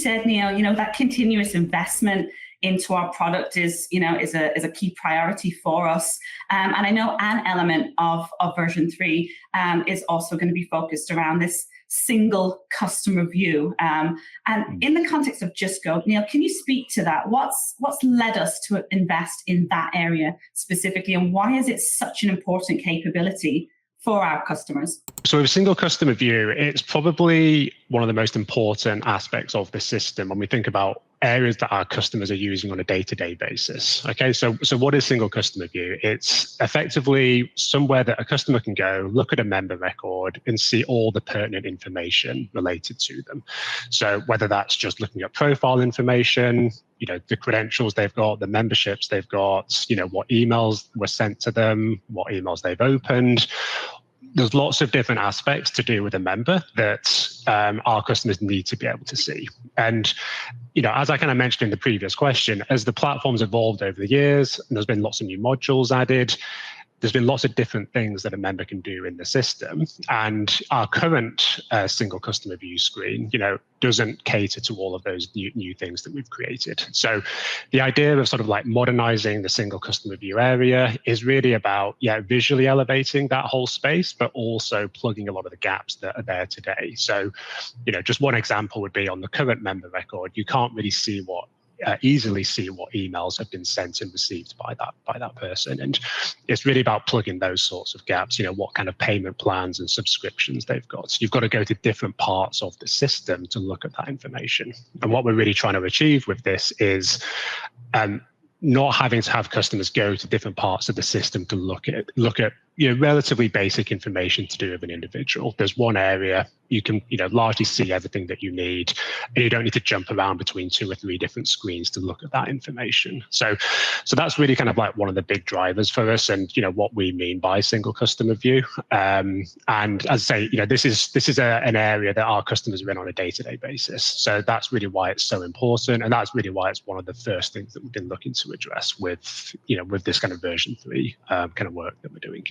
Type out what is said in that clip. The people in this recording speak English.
said, Neil, that continuous investment into our product is a key priority for us. And I know an element of version 3 is also going to be focused around this single customer view. And in the context of JustGo, Neil, can you speak to that? What's led us to invest in that area specifically, and why is it such an important capability for our customers? So with a single customer view, it's probably one of the most important aspects of the system when we think about areas that our customers are using on a day-to-day basis. Okay, so what is single customer view? It's effectively somewhere that a customer can go, look at a member record and see all the pertinent information related to them. So whether that's just looking at profile information, the credentials they've got, the memberships they've got, what emails were sent to them, what emails they've opened. There's lots of different aspects to do with a member that our customers need to be able to see. And, as I kind of mentioned in the previous question, as the platform's evolved over the years, and there's been lots of new modules added, there's been lots of different things that a member can do in the system. And our current single customer view screen, doesn't cater to all of those new things that we've created. So the idea of sort of like modernizing the single customer view area is really about, visually elevating that whole space, but also plugging a lot of the gaps that are there today. So, just one example would be on the current member record, you can't really easily see what emails have been sent and received by that person, and it's really about plugging those sorts of gaps. What kind of payment plans and subscriptions they've got. So you've got to go to different parts of the system to look at that information. And what we're really trying to achieve with this is not having to have customers go to different parts of the system to look at relatively basic information to do with an individual. There's one area you can largely see everything that you need, and you don't need to jump around between 2 or 3 different screens to look at that information. So that's really kind of like one of the big drivers for us, and what we mean by single customer view. And as I say, this is an area that our customers are in on a day-to-day basis. So that's really why it's so important, and that's really why it's one of the first things that we've been looking to address with this kind of version 3 kind of work that we're doing.